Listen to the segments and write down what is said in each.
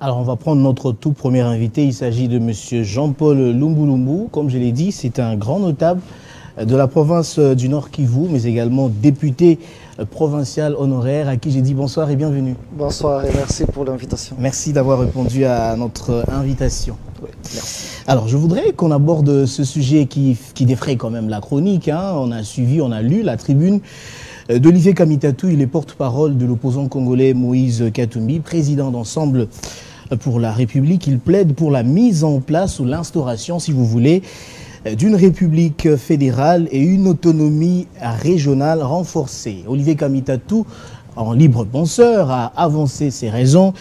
Alors, on va prendre notre tout premier invité. Il s'agit de M. Jean-Paul Lumbu-Lumbu. Comme je l'ai dit, c'est un grand notable de la province du Nord Kivu, mais également député provincial honoraire, à qui j'ai dit bonsoir et bienvenue. Bonsoir et merci pour l'invitation. Merci d'avoir répondu à notre invitation. Oui, merci. Alors, je voudrais qu'on aborde ce sujet qui défraie quand même la chronique. Hein. On a suivi, on a lu la tribune d'Olivier Kamitatou. Il est porte-parole de l'opposant congolais Moïse Katumbi, président d'Ensemble pour la République. Il plaide pour la mise en place ou l'instauration, si vous voulez, d'une république fédérale et une autonomie régionale renforcée. Olivier Kamitatou, en libre penseur, a avancé ses raisons.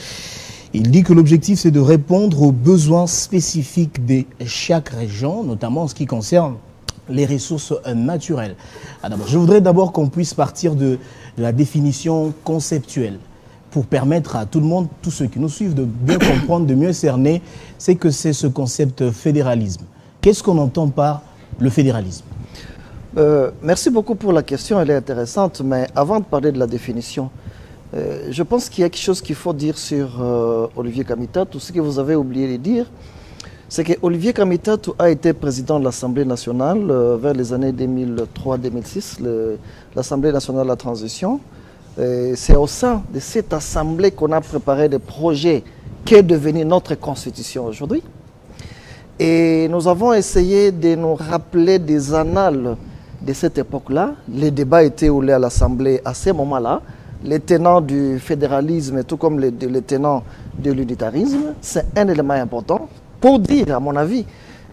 Il dit que l'objectif, c'est de répondre aux besoins spécifiques de chaque région, notamment en ce qui concerne les ressources naturelles. Je voudrais d'abord qu'on puisse partir de la définition conceptuelle pour permettre à tout le monde, tous ceux qui nous suivent, de bien comprendre, de mieux cerner ce que c'est ce concept fédéralisme. Qu'est-ce qu'on entend par le fédéralisme? Merci beaucoup pour la question, elle est intéressante, mais avant de parler de la définition, je pense qu'il y a quelque chose qu'il faut dire sur Olivier Kamitatou. Ce que vous avez oublié de dire, c'est que Olivier Kamitatou a été président de l'Assemblée nationale vers les années 2003-2006, l'Assemblée nationale de la transition. C'est au sein de cette assemblée qu'on a préparé des projets qui est devenu notre constitution aujourd'hui. Et nous avons essayé de nous rappeler des annales de cette époque-là. Les débats étaient roulés à l'Assemblée à ce moment-là. Les tenants du fédéralisme, tout comme les tenants de l'unitarisme, c'est un élément important. Pour dire, à mon avis,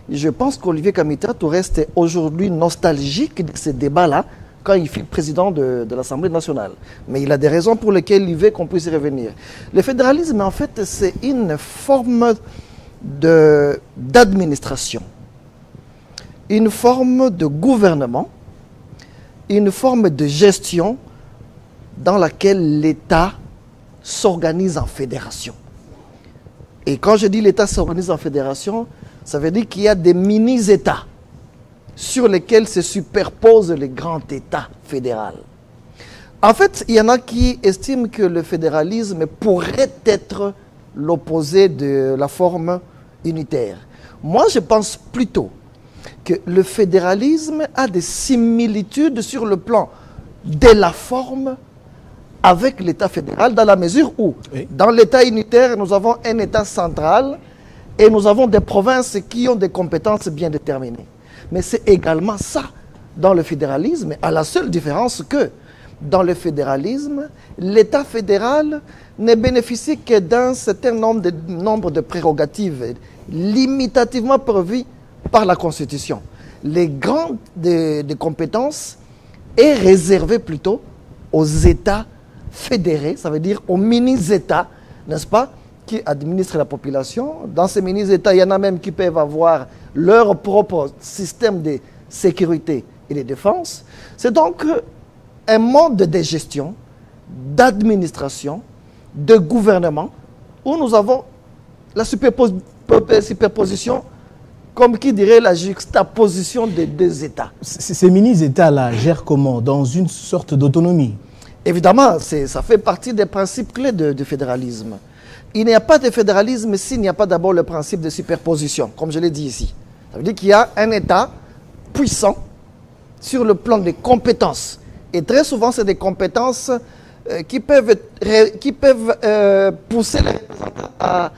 je pense qu'Olivier Kamitatou reste aujourd'hui nostalgique de ces débats-là quand il fut président de l'Assemblée nationale. Mais il a des raisons pour lesquelles il veut qu'on puisse y revenir. Le fédéralisme, en fait, c'est une forme d'administration, une forme de gouvernement, une forme de gestion dans laquelle l'État s'organise en fédération. Et quand je dis l'État s'organise en fédération, ça veut dire qu'il y a des mini-États sur lesquels se superposent les grands États fédéraux. En fait, il y en a qui estiment que le fédéralisme pourrait être l'opposé de la forme unitaire. Moi, je pense plutôt que le fédéralisme a des similitudes sur le plan de la forme avec l'État fédéral, dans la mesure où, oui, dans l'État unitaire, nous avons un État central et nous avons des provinces qui ont des compétences bien déterminées. Mais c'est également ça dans le fédéralisme, à la seule différence que dans le fédéralisme, l'État fédéral ne bénéficie que d'un certain nombre de prérogatives limitativement prévues par la Constitution. Les grandes des compétences est réservé plutôt aux États fédérés, ça veut dire aux mini-États, n'est-ce pas, qui administrent la population. Dans ces mini-États, il y en a même qui peuvent avoir leur propre système de sécurité et de défense. C'est donc un mode de gestion, d'administration, de gouvernement, où nous avons la superposition, comme qui dirait la juxtaposition des deux États. Ces mini-États-là gèrent comment? Dans une sorte d'autonomie? Évidemment, ça fait partie des principes clés du fédéralisme. Il n'y a pas de fédéralisme s'il n'y a pas d'abord le principe de superposition, comme je l'ai dit ici. Ça veut dire qu'il y a un État puissant sur le plan des compétences. Et très souvent, c'est des compétences qui peuvent pousser les représentants à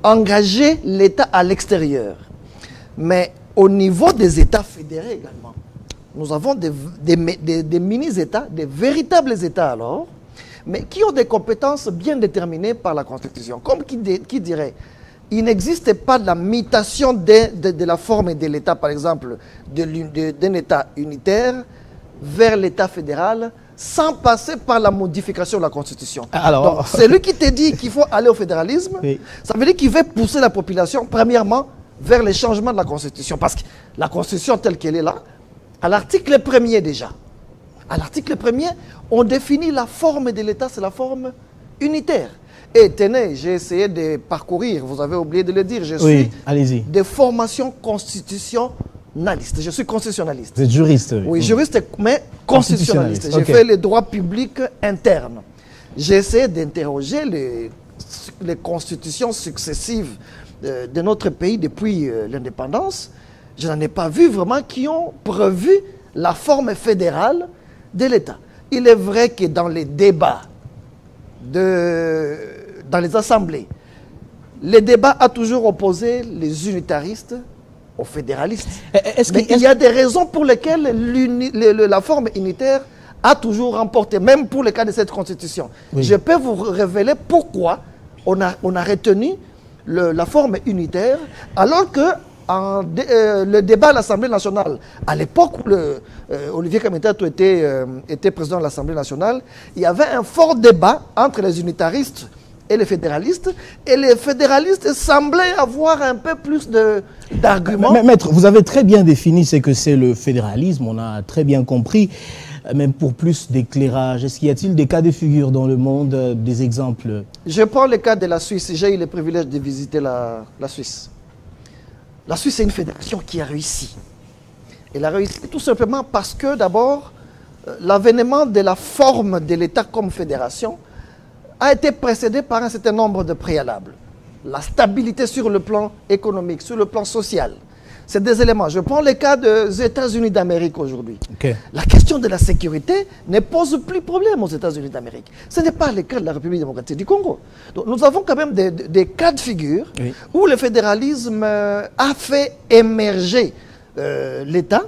engager l'État à l'extérieur. Mais au niveau des États fédérés également, nous avons des mini-États, des véritables États alors, mais qui ont des compétences bien déterminées par la Constitution. Comme qui dirait, il n'existe pas de la mutation de la forme de l'État, par exemple, d'un État unitaire vers l'État fédéral, sans passer par la modification de la Constitution. Alors, donc, c'est lui qui te dit qu'il faut aller au fédéralisme, oui, ça veut dire qu'il veut pousser la population, premièrement, vers les changements de la Constitution. Parce que la Constitution telle qu'elle est là, à l'article 1er déjà, à l'article 1er, on définit la forme de l'État, c'est la forme unitaire. Et tenez, j'ai essayé de parcourir, vous avez oublié de le dire, je suis de formation constitutionnaliste, je suis constitutionnaliste. Vous êtes juriste? Oui, juriste, mais constitutionnaliste. J'ai fait les droits publics internes. J'ai essayé d'interroger les constitutions successives de notre pays depuis l'indépendance, je n'en ai pas vu vraiment qui ont prévu la forme fédérale de l'État. Il est vrai que dans les débats, dans les assemblées, les débats ont toujours opposé les unitaristes aux fédéralistes. Mais il y a des raisons pour lesquelles la forme unitaire a toujours remporté, même pour le cas de cette constitution. Oui. Je peux vous révéler pourquoi on a retenu la forme unitaire, alors que le débat à l'Assemblée nationale, à l'époque où Olivier Kamitatou était président de l'Assemblée nationale, il y avait un fort débat entre les unitaristes et les fédéralistes semblaient avoir un peu plus d'arguments. Maître, vous avez très bien défini ce que c'est le fédéralisme, on a très bien compris. Même pour plus d'éclairage, est-ce qu'il y a-t-il des cas de figure dans le monde, des exemples? Je prends le cas de la Suisse. J'ai eu le privilège de visiter la Suisse. La Suisse est une fédération qui a réussi. Elle a réussi tout simplement parce que, d'abord, l'avènement de la forme de l'État comme fédération a été précédé par un certain nombre de préalables. La stabilité sur le plan économique, sur le plan social. C'est des éléments. Je prends le cas des États-Unis d'Amérique aujourd'hui. Okay. La question de la sécurité ne pose plus problème aux États-Unis d'Amérique. Ce n'est pas le cas de la République démocratique du Congo. Donc, nous avons quand même des cas de figure où le fédéralisme a fait émerger l'État.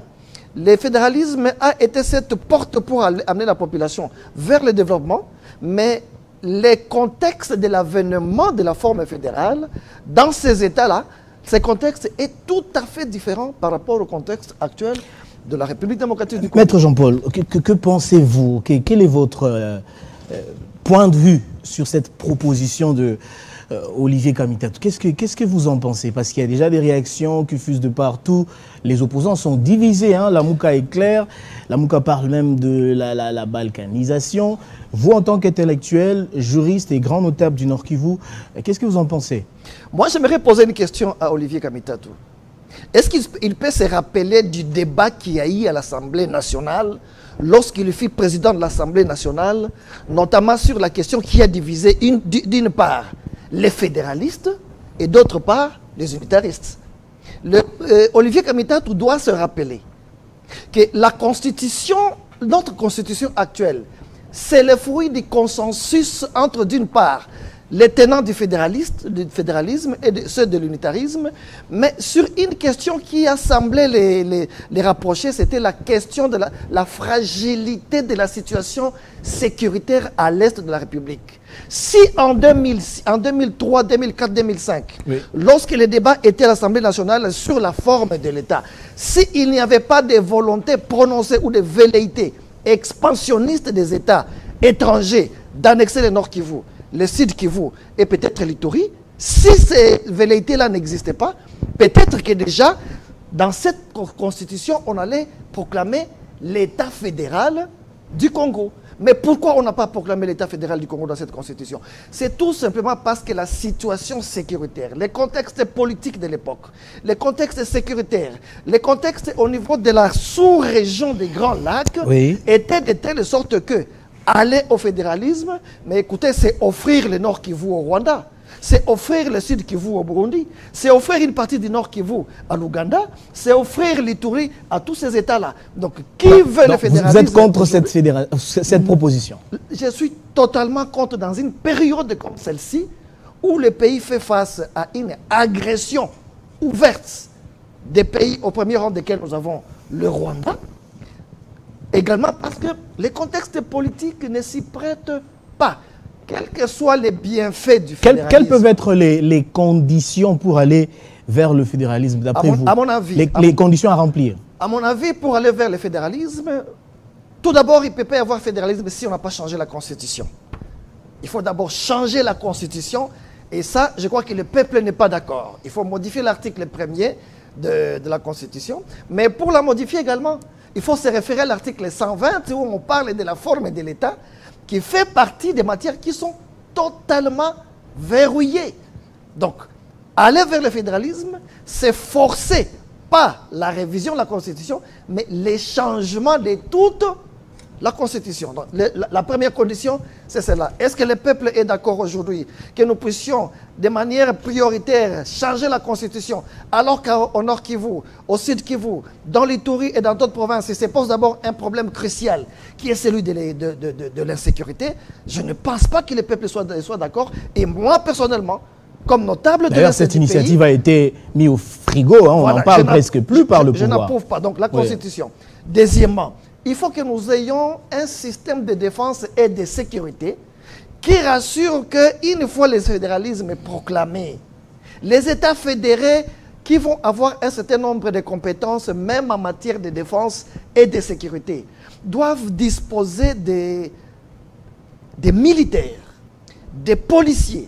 Le fédéralisme a été cette porte pour amener la population vers le développement, mais les contextes de l'avènement de la forme fédérale dans ces États-là, ce contexte est tout à fait différent par rapport au contexte actuel de la République démocratique du Congo. Maître Jean-Paul, que pensez-vous? Quel est votre point de vue sur cette proposition de Olivier Kamitatou? Qu'est-ce que vous en pensez? Parce qu'il y a déjà des réactions qui fusent de partout. Les opposants sont divisés. Hein? La Mouka est claire. La Mouka parle même de la balkanisation. Vous, en tant qu'intellectuel, juriste et grand notable du Nord Kivu, qu'est-ce que vous en pensez? Moi, j'aimerais poser une question à Olivier Kamitatou. Est-ce qu'il peut se rappeler du débat qu'il y a eu à l'Assemblée nationale lorsqu'il fut président de l'Assemblée nationale, notamment sur la question qui a divisé d'une part les fédéralistes et d'autre part les unitaristes? Olivier Kamitatou doit se rappeler que la constitution, notre constitution actuelle, c'est le fruit du consensus entre, d'une part, les tenants du fédéralisme et ceux de l'unitarisme, mais sur une question qui a semblé les rapprocher, c'était la question de la fragilité de la situation sécuritaire à l'est de la République. Si en 2003, 2004, 2005, lorsque les débats étaient à l'Assemblée nationale sur la forme de l'État, s'il n'y avait pas de volonté prononcée ou de velléité expansionniste des États étrangers d'annexer le Nord Kivu, le Sud Kivu et peut-être l'Ituri, si ces velléités-là n'existaient pas, peut-être que déjà, dans cette constitution, on allait proclamer l'État fédéral du Congo. Mais pourquoi on n'a pas proclamé l'État fédéral du Congo dans cette constitution? C'est tout simplement parce que la situation sécuritaire, les contextes politiques de l'époque, les contextes sécuritaires, les contextes au niveau de la sous-région des Grands Lacs étaient de telle sorte que aller au fédéralisme, mais écoutez, c'est offrir le Nord Kivu au Rwanda, c'est offrir le Sud Kivu au Burundi, c'est offrir une partie du Nord Kivu à l'Ouganda, c'est offrir l'Ituri à tous ces États-là. Donc, qui veut le fédéralisme? Vous êtes contre cette proposition? Je suis totalement contre dans une période comme celle-ci, où le pays fait face à une agression ouverte des pays au premier rang desquels nous avons le Rwanda. Également parce que les contextes politiques ne s'y prêtent pas, quels que soient les bienfaits du fédéralisme. Quelles peuvent être les conditions pour aller vers le fédéralisme, d'après vous? À mon avis, les conditions à remplir. À mon avis, pour aller vers le fédéralisme, tout d'abord, il ne peut pas y avoir fédéralisme si on n'a pas changé la Constitution. Il faut d'abord changer la Constitution, et ça, je crois que le peuple n'est pas d'accord. Il faut modifier l'article 1er de la Constitution, mais pour la modifier également, il faut se référer à l'article 120 où on parle de la forme de l'État qui fait partie des matières qui sont totalement verrouillées. Donc, aller vers le fédéralisme, c'est forcer pas la révision de la Constitution, mais les changements de toute la Constitution. Donc, la première condition, c'est celle-là. Est-ce que le peuple est d'accord aujourd'hui que nous puissions, de manière prioritaire, changer la Constitution, alors qu'au Nord Kivu, au Sud Kivu, dans l'Ituri et dans d'autres provinces, il se pose d'abord un problème crucial, qui est celui de l'insécurité? Je ne pense pas que le peuple soit d'accord. Et moi, personnellement, comme notable de d'ailleurs, cette initiative a été mise au frigo, hein, on n'en parle presque plus par le pouvoir. Je n'approuve pas. Donc, la Constitution. Oui. Deuxièmement, il faut que nous ayons un système de défense et de sécurité qui rassure qu'une fois le fédéralisme proclamé, les États fédérés qui vont avoir un certain nombre de compétences, même en matière de défense et de sécurité, doivent disposer des militaires, des policiers,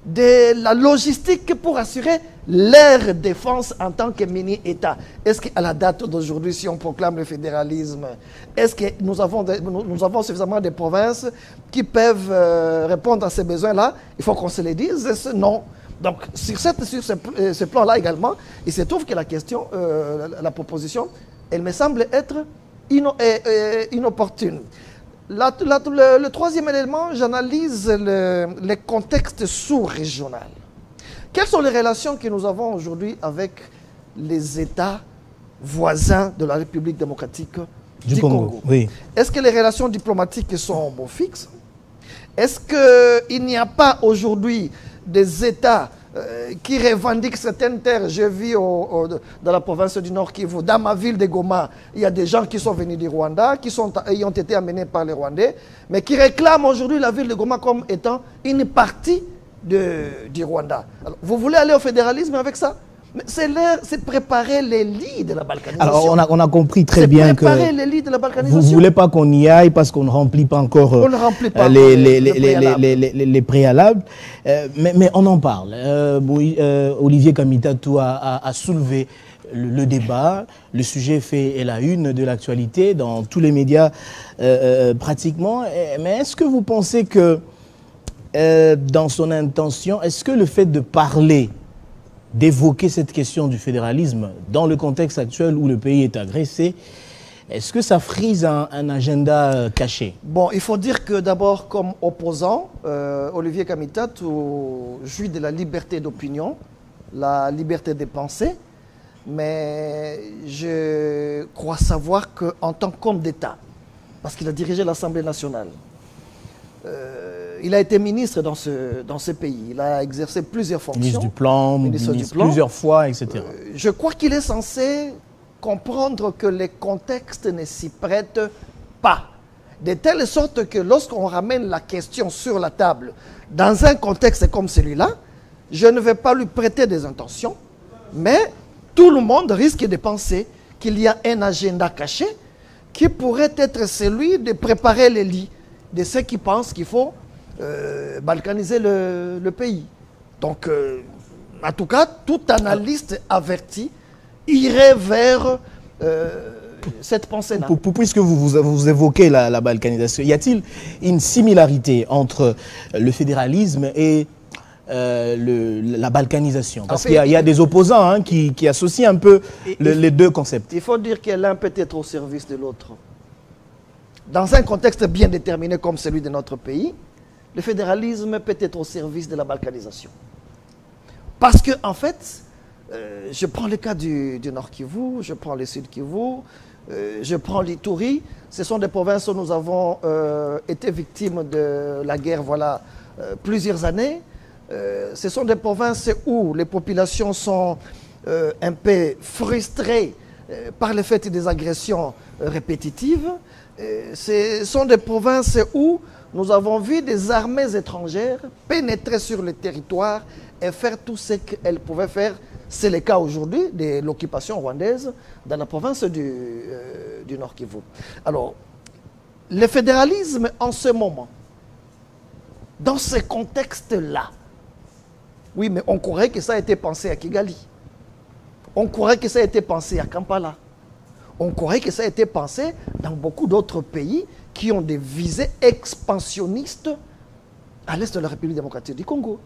de la logistique pour assurer leur défense en tant que mini-État. Est-ce qu'à la date d'aujourd'hui, si on proclame le fédéralisme, est-ce que nous avons suffisamment de provinces qui peuvent répondre à ces besoins-là? Il faut qu'on se le dise. Non. Donc, sur ce plan-là également, il se trouve que la question, la proposition, elle me semble être inopportune. Le troisième élément, j'analyse le contexte sous-régional. Quelles sont les relations que nous avons aujourd'hui avec les États voisins de la République démocratique du Congo? Oui. Est-ce que les relations diplomatiques sont au beau fixe? Est-ce qu'il n'y a pas aujourd'hui des États qui revendiquent certaines terres? Je vis dans la province du Nord Kivu, dans ma ville de Goma, il y a des gens qui sont venus du Rwanda, qui ont été amenés par les Rwandais, mais qui réclament aujourd'hui la ville de Goma comme étant une partie du Rwanda. Alors, vous voulez aller au fédéralisme avec ça? C'est préparer les lits de la balkanisation. Alors, on a compris très bien que les lits de la balkanisation. Vous ne voulez pas qu'on y aille parce qu'on ne remplit pas encore les préalables. Mais on en parle. Olivier Kamitatu a soulevé le débat. Le sujet fait la une de l'actualité dans tous les médias pratiquement. Mais est-ce que vous pensez que dans son intention, est-ce que le fait de parler, d'évoquer cette question du fédéralisme dans le contexte actuel où le pays est agressé, est-ce que ça frise un agenda caché? Bon, il faut dire que d'abord, comme opposant, Olivier Kamitatu jouit de la liberté d'opinion, la liberté de penser, mais je crois savoir qu'en tant qu'homme d'État, parce qu'il a dirigé l'Assemblée nationale, il a été ministre dans ce pays. Il a exercé plusieurs fonctions. Ministre du Plan, plusieurs fois, etc. Je crois qu'il est censé comprendre que les contextes ne s'y prêtent pas. De telle sorte que lorsqu'on ramène la question sur la table, dans un contexte comme celui-là, je ne vais pas lui prêter des intentions, mais tout le monde risque de penser qu'il y a un agenda caché qui pourrait être celui de préparer les lits de ceux qui pensent qu'il faut balkaniser le pays. Donc, en tout cas, tout analyste averti irait vers cette pensée-là. Puisque vous évoquez la balkanisation, y a-t-il une similarité entre le fédéralisme et la balkanisation? Parce qu'il y a des opposants hein, qui associent un peu les deux concepts. Il faut dire que l'un peut être au service de l'autre. Dans un contexte bien déterminé comme celui de notre pays, le fédéralisme peut être au service de la balkanisation. Parce que, en fait, je prends le cas du Nord Kivu, je prends le Sud Kivu, je prends l'Ituri. Ce sont des provinces où nous avons été victimes de la guerre, voilà, plusieurs années. Ce sont des provinces où les populations sont un peu frustrées par le fait des agressions répétitives. Ce sont des provinces où nous avons vu des armées étrangères pénétrer sur le territoire et faire tout ce qu'elles pouvaient faire. C'est le cas aujourd'hui de l'occupation rwandaise dans la province du Nord Kivu. Alors, le fédéralisme en ce moment, dans ce contexte-là, oui, mais on croirait que ça a été pensé à Kigali. On croirait que ça a été pensé à Kampala. On croirait que ça a été pensé dans beaucoup d'autres pays qui ont des visées expansionnistes à l'est de la République démocratique du Congo.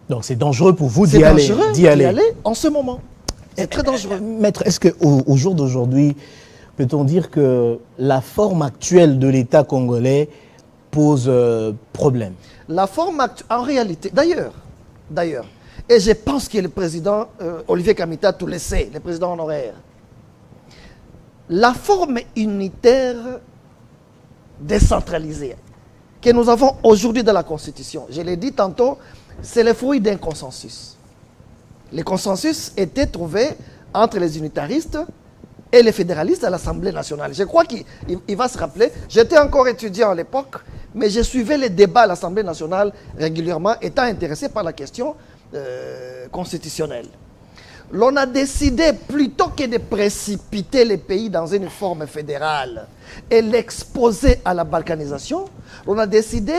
Donc c'est dangereux pour vous d'y aller. D'y aller en ce moment. C'est très dangereux. Maître, est-ce qu'au jour d'aujourd'hui, peut-on dire que la forme actuelle de l'État congolais pose problème? La forme actuelle, en réalité, d'ailleurs, et je pense que le président Olivier Kamitatu le sait, le président honoraire, la forme unitaire décentralisée que nous avons aujourd'hui dans la Constitution, je l'ai dit tantôt, c'est le fruit d'un consensus. Le consensus était trouvé entre les unitaristes et les fédéralistes à l'Assemblée nationale. Je crois qu'il va se rappeler, j'étais encore étudiant à l'époque, mais je suivais les débats à l'Assemblée nationale régulièrement, étant intéressé par la question constitutionnelle. L'on a décidé, plutôt que de précipiter les pays dans une forme fédérale et l'exposer à la balkanisation, on a décidé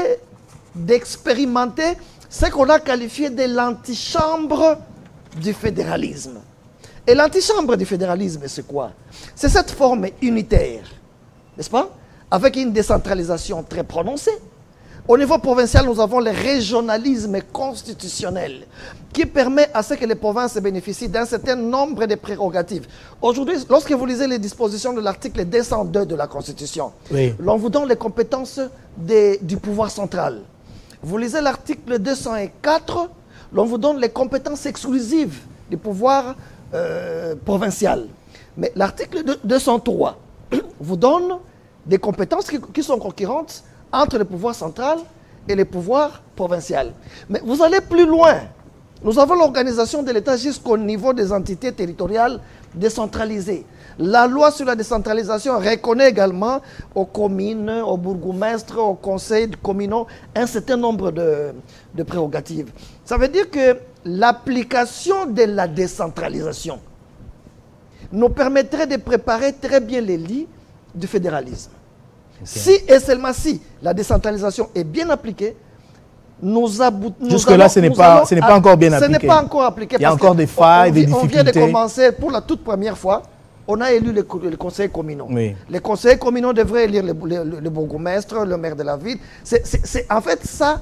d'expérimenter ce qu'on a qualifié de l'antichambre du fédéralisme. Et l'antichambre du fédéralisme, c'est quoi? C'est cette forme unitaire, n'est-ce pas? Avec une décentralisation très prononcée. Au niveau provincial, nous avons le régionalisme constitutionnel qui permet à ce que les provinces bénéficient d'un certain nombre de prérogatives. Aujourd'hui, lorsque vous lisez les dispositions de l'article 202 de la Constitution, oui, l'on vous donne les compétences du pouvoir central. Vous lisez l'article 204, l'on vous donne les compétences exclusives du pouvoir provincial. Mais l'article 203 vous donne des compétences qui sont concurrentes entre le pouvoir central et le pouvoir provincial. Mais vous allez plus loin. Nous avons l'organisation de l'État jusqu'au niveau des entités territoriales décentralisées. La loi sur la décentralisation reconnaît également aux communes, aux bourgmestres, aux conseils communaux un certain nombre de prérogatives. Ça veut dire que l'application de la décentralisation nous permettrait de préparer très bien les lits du fédéralisme. Okay. Si et seulement si la décentralisation est bien appliquée, jusque-là, ce n'est pas encore bien appliqué. Ce n'est pas encore appliqué. Il y a encore des failles, des difficultés. On vient de commencer pour la toute première fois. On a élu les conseils communaux. Oui. Les conseils communaux devraient élire le bourgmestre, le maire de la ville. C'est en fait ça,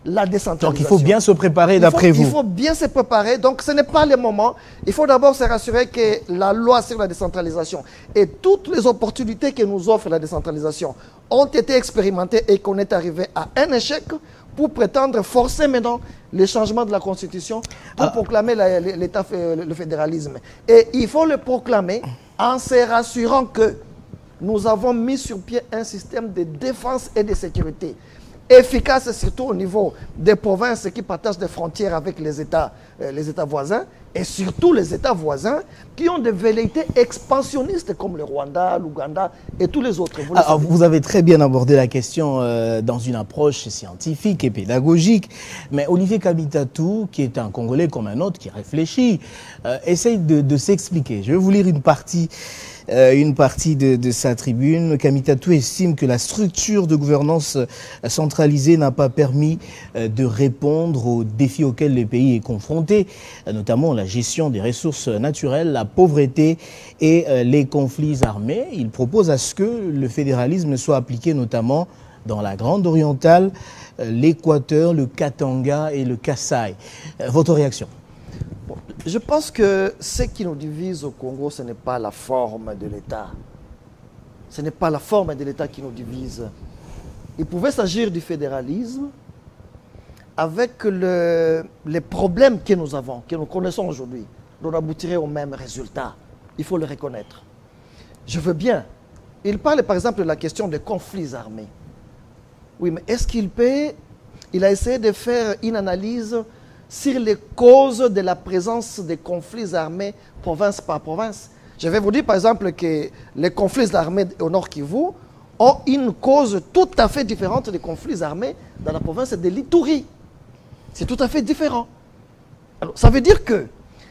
la décentralisation. Donc il faut bien se préparer d'après vous. Il faut bien se préparer. Donc ce n'est pas le moment. Il faut d'abord se rassurer que la loi sur la décentralisation et toutes les opportunités que nous offre la décentralisation ont été expérimentées et qu'on est arrivé à un échec pour prétendre forcer maintenant les changements de la Constitution pour proclamer l'État, le fédéralisme. Et il faut le proclamer en se rassurant que nous avons mis sur pied un système de défense et de sécurité efficace, surtout au niveau des provinces qui partagent des frontières avec les États voisins, et surtout les États voisins qui ont des velléités expansionnistes comme le Rwanda, l'Ouganda et tous les autres. Vous avez très bien abordé la question dans une approche scientifique et pédagogique, mais Olivier Kamitatu, qui est un Congolais comme un autre, qui réfléchit, essaye de s'expliquer. Je vais vous lire une partie de sa tribune. Kamitatu estime que la structure de gouvernance centralisée n'a pas permis de répondre aux défis auxquels le pays est confronté, notamment la gestion des ressources naturelles, la pauvreté et les conflits armés. Il propose à ce que le fédéralisme soit appliqué notamment dans la Grande Orientale, l'Équateur, le Katanga et le Kasaï. Votre réaction? Je pense que ce qui nous divise au Congo, ce n'est pas la forme de l'État. Ce n'est pas la forme de l'État qui nous divise. Il pouvait s'agir du fédéralisme avec les problèmes que nous avons, que nous connaissons aujourd'hui. On aboutirait au même résultat. Il faut le reconnaître. Je veux bien. Il parle par exemple de la question des conflits armés. Oui, mais est-ce qu'il peut... Il a essayé de faire une analyse sur les causes de la présence des conflits armés province par province. Je vais vous dire par exemple que les conflits armés au Nord Kivu ont une cause tout à fait différente des conflits armés dans la province de l'Ituri. C'est tout à fait différent. Alors, ça veut dire que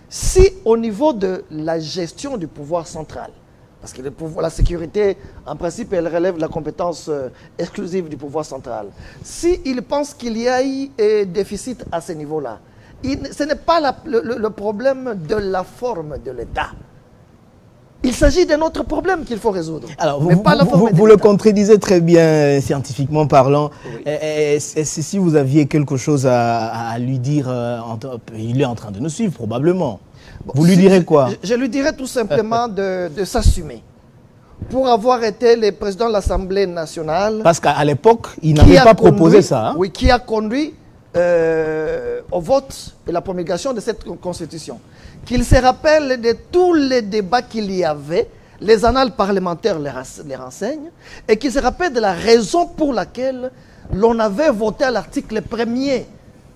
si au niveau de la gestion du pouvoir central, parce que la sécurité, en principe, elle relève la compétence exclusive du pouvoir central. S'il pense qu'il y a eu déficit à ce niveau-là, ce n'est pas le problème de la forme de l'État. Il s'agit d'un autre problème qu'il faut résoudre. Alors, vous le contredisez très bien, scientifiquement parlant. Oui. Si vous aviez quelque chose à lui dire, il est en train de nous suivre, probablement. Bon, vous lui direz quoi? Je lui dirais tout simplement de s'assumer. pour avoir été le président de l'Assemblée nationale. Parce qu'à l'époque, il n'avait pas proposé ça. Hein? Oui, qui a conduit au vote et la promulgation de cette constitution. Qu'il se rappelle de tous les débats qu'il y avait, les annales parlementaires les renseignent, et qu'il se rappelle de la raison pour laquelle l'on avait voté à l'article 1er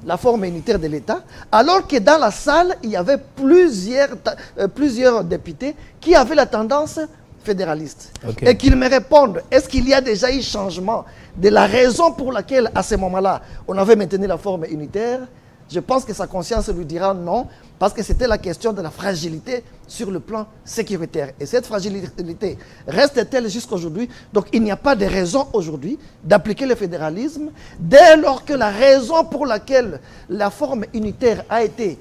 la forme unitaire de l'État, alors que dans la salle, il y avait plusieurs députés qui avaient la tendance fédéraliste. Okay. Et qu'ils me répondent, est-ce qu'il y a déjà eu changement de la raison pour laquelle, à ce moment-là, on avait maintenu la forme unitaire? Je pense que sa conscience lui dira non, parce que c'était la question de la fragilité sur le plan sécuritaire. Et cette fragilité reste-t-elle jusqu'aujourd'hui? Donc il n'y a pas de raison aujourd'hui d'appliquer le fédéralisme, dès lors que la raison pour laquelle la forme unitaire a été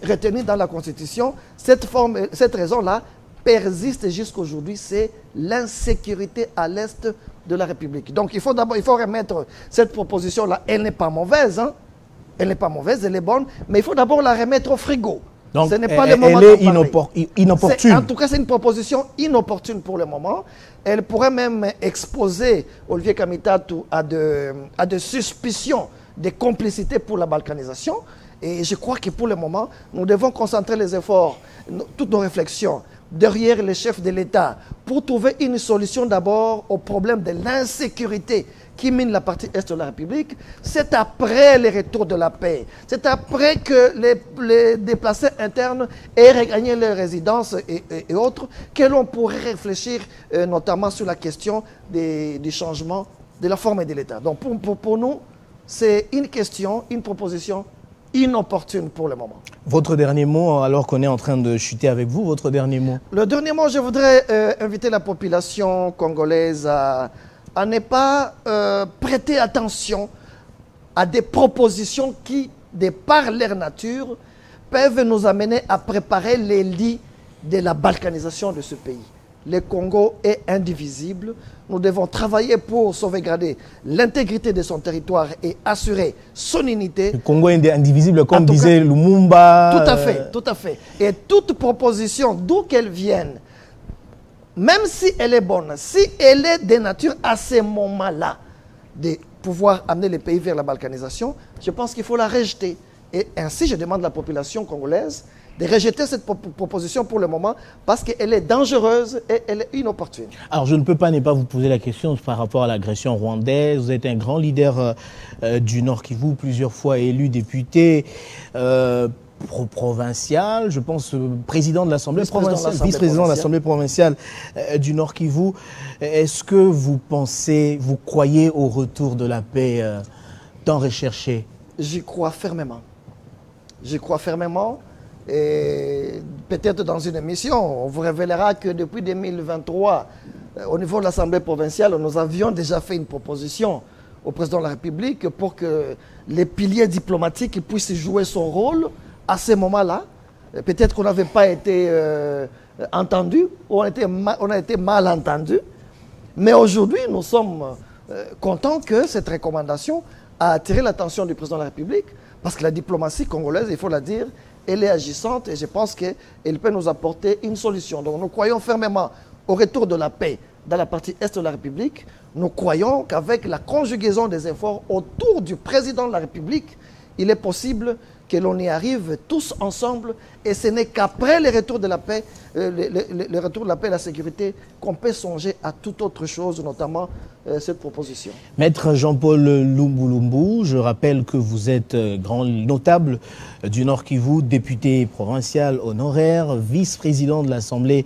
retenue dans la Constitution, cette raison-là persiste jusqu'aujourd'hui, c'est l'insécurité à l'est de la République. Donc il faut remettre cette proposition-là, elle n'est pas mauvaise, hein? Elle n'est pas mauvaise, elle est bonne, mais il faut d'abord la remettre au frigo. Donc, ce n'est pas le moment elle est inopportune. En tout cas, c'est une proposition inopportune pour le moment. Elle pourrait même exposer Olivier Kamitatu à de suspicions de complicité pour la balkanisation. Et je crois que pour le moment, nous devons concentrer les efforts, toutes nos réflexions, derrière les chefs de l'État, pour trouver une solution d'abord au problème de l'insécurité qui mine la partie est de la République. C'est après le retour de la paix, c'est après que les déplacés internes aient regagné leurs résidences et autres, que l'on pourrait réfléchir notamment sur la question du changement de la forme de l'État. Donc pour nous, c'est une question, une proposition inopportune pour le moment. Votre dernier mot, alors qu'on est en train de chuter avec vous, votre dernier mot? Le dernier mot, je voudrais inviter la population congolaise à ne pas prêter attention à des propositions qui, de par leur nature, peuvent nous amener à préparer les lits de la balkanisation de ce pays. Le Congo est indivisible. Nous devons travailler pour sauvegarder l'intégrité de son territoire et assurer son unité. Le Congo est indivisible, comme disait Lumumba. Tout à fait, tout à fait. Et toute proposition, d'où qu'elle vienne, même si elle est bonne, si elle est de nature à ce moment-là de pouvoir amener le pays vers la balkanisation, je pense qu'il faut la rejeter. Et ainsi, je demande à la population congolaise de rejeter cette proposition pour le moment parce qu'elle est dangereuse et elle est inopportune. Alors, je ne peux pas ne pas vous poser la question par rapport à l'agression rwandaise. Vous êtes un grand leader du Nord Kivu, plusieurs fois élu député provincial, je pense président de l'Assemblée provinciale, vice-président de l'Assemblée provinciale du Nord Kivu. Est-ce que vous pensez, vous croyez au retour de la paix tant recherché? J'y crois fermement. J'y crois fermement. Et peut-être dans une émission, on vous révélera que depuis 2023, au niveau de l'Assemblée provinciale, nous avions déjà fait une proposition au président de la République pour que les piliers diplomatiques puissent jouer son rôle à ce moment-là. Peut-être qu'on n'avait pas été entendu, ou on a été mal entendu. Mais aujourd'hui, nous sommes contents que cette recommandation a attiré l'attention du président de la République, parce que la diplomatie congolaise, il faut la dire, elle est agissante et je pense qu'elle peut nous apporter une solution. Donc nous croyons fermement au retour de la paix dans la partie est de la République. Nous croyons qu'avec la conjugaison des efforts autour du président de la République, il est possible que l'on y arrive tous ensemble et ce n'est qu'après le retour de la paix, le retour de la paix et la sécurité qu'on peut songer à toute autre chose, notamment cette proposition. Maître Jean-Paul Lumbu, je rappelle que vous êtes grand notable du Nord Kivu, député provincial honoraire, vice-président de l'Assemblée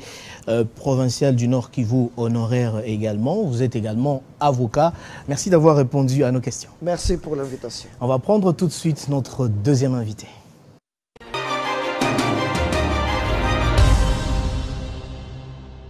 provinciale du Nord Kivu honoraire également. Vous êtes également avocat. Merci d'avoir répondu à nos questions. Merci pour l'invitation. On va prendre tout de suite notre deuxième invité.